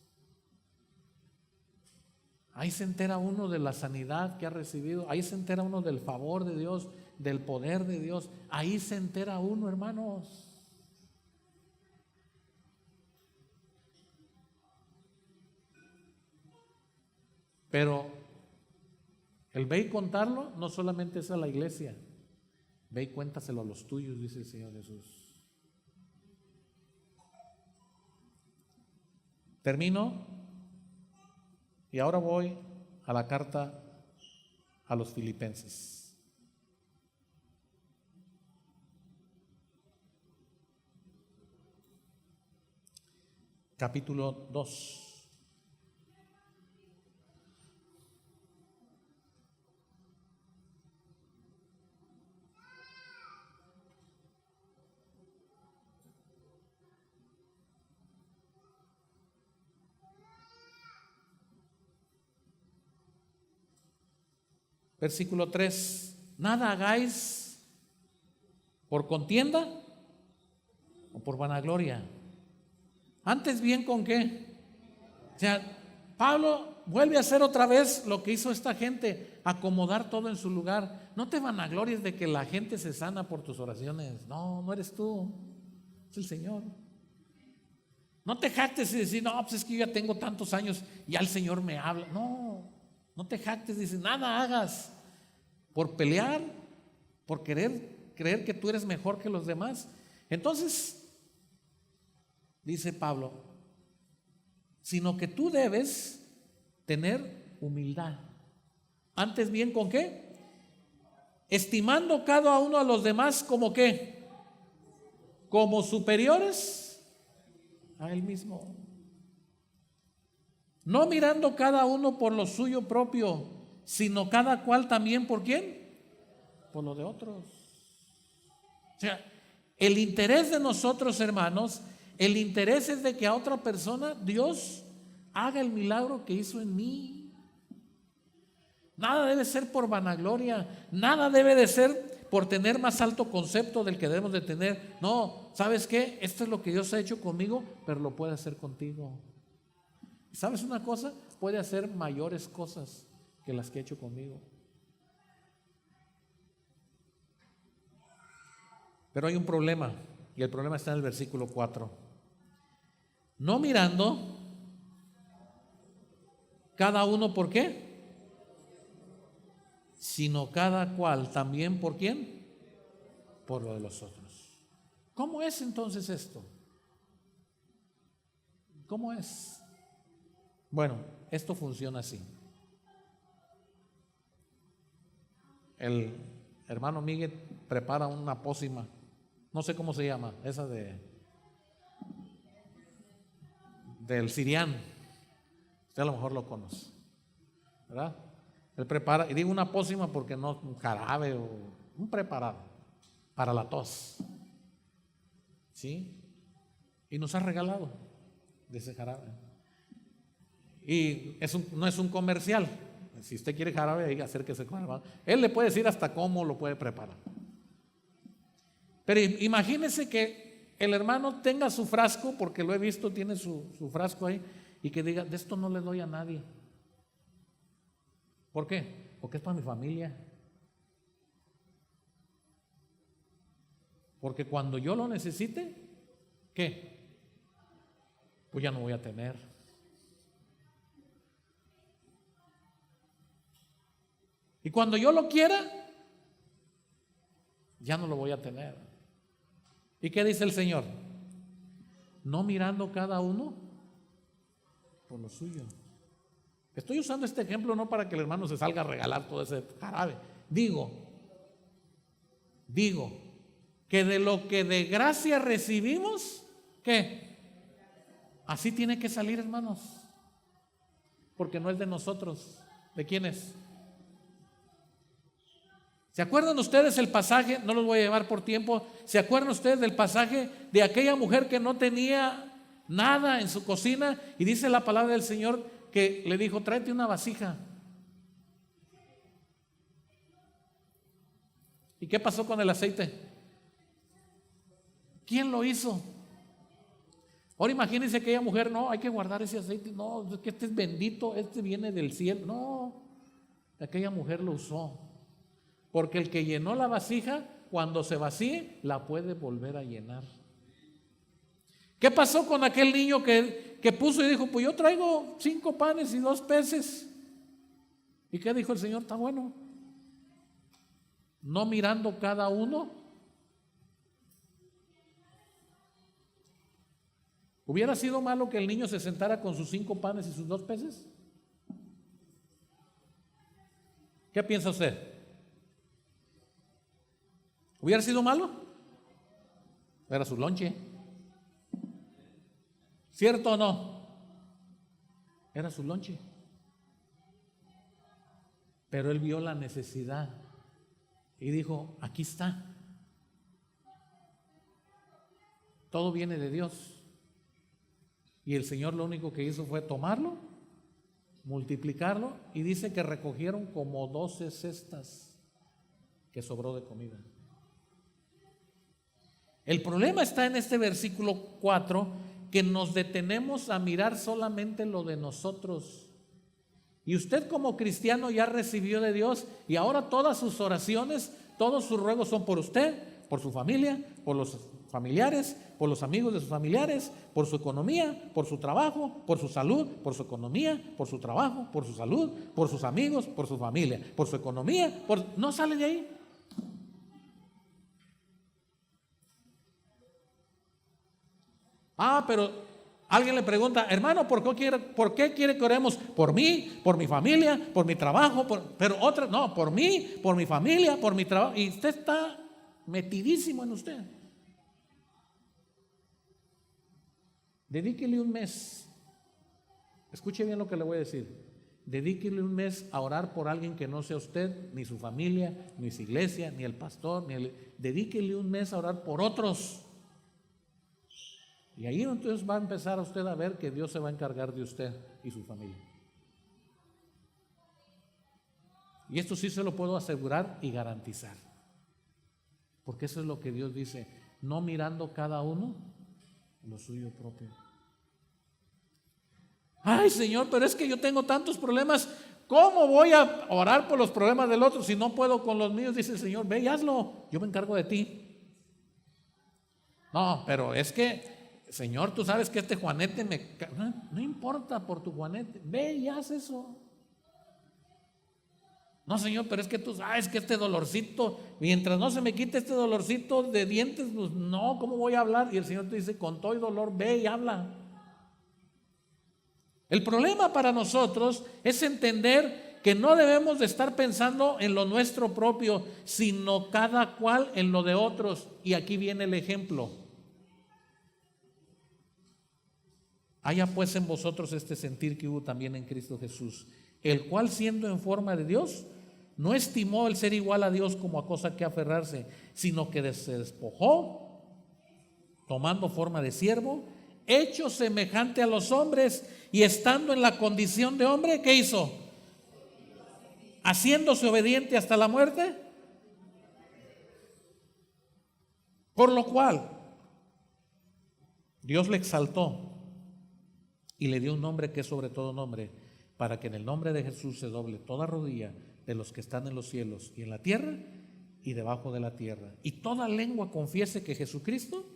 Ahí se entera uno de la sanidad que ha recibido. Ahí se entera uno del favor de Dios, del poder de Dios. Ahí se entera uno, hermanos. Pero el ve y contarlo no solamente es a la iglesia. Ve y cuéntaselo a los tuyos, dice el Señor Jesús. Termino y ahora voy a la carta a los Filipenses. Capítulo 2. Versículo 3, nada hagáis por contienda o por vanagloria. Antes bien, ¿con qué? O sea, Pablo vuelve a hacer otra vez lo que hizo esta gente, acomodar todo en su lugar. No te vanaglories de que la gente se sana por tus oraciones. No, no eres tú, es el Señor. No te jactes y decir, no, pues es que yo ya tengo tantos años, ya el Señor me habla. No, no te jactes y dices, nada hagas por pelear, por creer que tú eres mejor que los demás. Entonces, dice Pablo, sino que tú debes tener humildad. Antes bien, ¿con qué? Estimando cada uno a los demás como qué, como superiores a él mismo, no mirando cada uno por lo suyo propio, sino cada cual también por quién, por lo de otros. O sea, el interés de nosotros, hermanos, el interés es de que a otra persona Dios haga el milagro que hizo en mí. Nada debe ser por vanagloria, nada debe de ser por tener más alto concepto del que debemos de tener. No, ¿sabes qué? Esto es lo que Dios ha hecho conmigo, pero lo puede hacer contigo. ¿Sabes una cosa? Puede hacer mayores cosas que las que ha hecho conmigo. Pero hay un problema, y el problema está en el versículo 4. No mirando cada uno por qué, sino cada cual también por quién, por lo de los otros. ¿Cómo es entonces esto? ¿Cómo es? Bueno, esto funciona así. El hermano Miguel prepara una pócima, no sé cómo se llama, esa del Sirián. Usted a lo mejor lo conoce, ¿verdad? Él prepara, y digo una pócima porque no un jarabe o un preparado para la tos, ¿sí? Y nos ha regalado de ese jarabe. Y no es un comercial. Si usted quiere jarabe, ahí acérquese con el hermano. Él le puede decir hasta cómo lo puede preparar. Pero imagínese que el hermano tenga su frasco, porque lo he visto, tiene su frasco ahí, y que diga, de esto no le doy a nadie. ¿Por qué? Porque es para mi familia. Porque cuando yo lo necesite, ¿qué? Pues ya no voy a tener. Y cuando yo lo quiera, ya no lo voy a tener. ¿Y qué dice el Señor? No mirando cada uno por lo suyo. Estoy usando este ejemplo no para que el hermano se salga a regalar todo ese jarabe. Digo que de lo que de gracia recibimos, ¿qué? Así tiene que salir, hermanos. Porque no es de nosotros. ¿De quién es? ¿Se acuerdan ustedes el pasaje? No los voy a llevar por tiempo. ¿Se acuerdan ustedes del pasaje de aquella mujer que no tenía nada en su cocina? Y dice la palabra del Señor que le dijo, tráete una vasija. ¿Y qué pasó con el aceite? ¿Quién lo hizo? Ahora imagínense aquella mujer, no, hay que guardar ese aceite. No, es que este es bendito, este viene del cielo. No, aquella mujer lo usó. Porque el que llenó la vasija, cuando se vacíe, la puede volver a llenar. ¿Qué pasó con aquel niño que puso y dijo, pues yo traigo 5 panes y 2 peces? ¿Y qué dijo el Señor? Está bueno. No mirando cada uno. ¿Hubiera sido malo que el niño se sentara con sus 5 panes y sus 2 peces? ¿Qué piensa usted? ¿Hubiera sido malo? Era su lonche. ¿Cierto o no? Era su lonche. Pero él vio la necesidad y dijo, aquí está. Todo viene de Dios. Y el Señor lo único que hizo fue tomarlo, multiplicarlo, y dice que recogieron como 12 cestas que sobró de comida. El problema está en este versículo 4, que nos detenemos a mirar solamente lo de nosotros Y usted como cristiano ya recibió de Dios y ahora todas sus oraciones, todos sus ruegos son por usted, por su familia, por los familiares, por los amigos de sus familiares, por su economía, por su trabajo, por su salud, por su economía, por su trabajo, por su salud, por sus amigos, por su familia, por su economía, no sale de ahí. Pero alguien le pregunta, hermano, ¿por qué quiere que oremos? Por mí, por mi familia, por mi trabajo, pero otra, no, por mí, por mi familia, por mi trabajo. Y usted está metidísimo en usted. Dedíquele un mes. Escuche bien lo que le voy a decir. Dedíquele un mes a orar por alguien que no sea usted, ni su familia, ni su iglesia, ni el pastor, dedíquele un mes a orar por otros. Y ahí entonces va a empezar a usted a ver que Dios se va a encargar de usted y su familia. Y esto sí se lo puedo asegurar y garantizar. Porque eso es lo que Dios dice, no mirando cada uno lo suyo propio. Ay, Señor, pero es que yo tengo tantos problemas, ¿cómo voy a orar por los problemas del otro si no puedo con los míos? Dice el Señor, ve y hazlo, yo me encargo de ti. No, pero es que, Señor, tú sabes que este Juanete no importa por tu Juanete, ve y haz eso. No, Señor, pero es que tú sabes que este dolorcito, mientras no se me quite este dolorcito de dientes, pues no, ¿cómo voy a hablar? Y el Señor te dice, con todo y dolor, ve y habla. El problema para nosotros es entender que no debemos de estar pensando en lo nuestro propio, sino cada cual en lo de otros. Y aquí viene el ejemplo. Haya pues en vosotros este sentir que hubo también en Cristo Jesús, el cual siendo en forma de Dios, no estimó el ser igual a Dios como a cosa que aferrarse, sino que se despojó, tomando forma de siervo, hecho semejante a los hombres, y estando en la condición de hombre, ¿qué hizo? Haciéndose obediente hasta la muerte. Por lo cual, Dios le exaltó y le dio un nombre que es sobre todo nombre, para que en el nombre de Jesús se doble toda rodilla de los que están en los cielos y en la tierra y debajo de la tierra, y toda lengua confiese que Jesucristo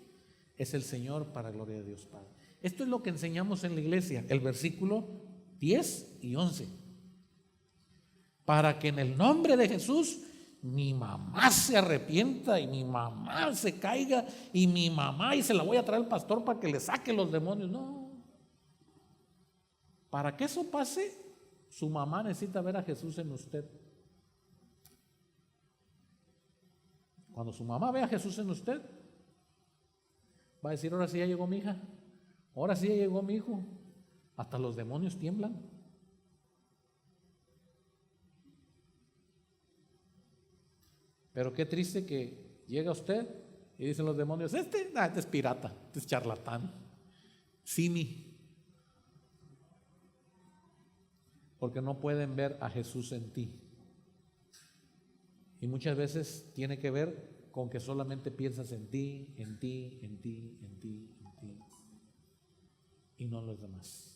es el Señor, para gloria de Dios Padre. Esto es lo que enseñamos en la iglesia, el versículo 10 y 11. Para que en el nombre de Jesús mi mamá se arrepienta y mi mamá se caiga y mi mamá, y se la voy a traer al pastor para que le saque los demonios. No. Para que eso pase, su mamá necesita ver a Jesús en usted. Cuando su mamá ve a Jesús en usted, va a decir, ahora sí ya llegó mi hija, ahora sí ya llegó mi hijo. Hasta los demonios tiemblan. Pero qué triste que llega usted y dicen los demonios, este es pirata, este es charlatán, simi. Porque no pueden ver a Jesús en ti. Y muchas veces tiene que ver con que solamente piensas en ti, en ti, en ti, en ti, en ti, y no en los demás.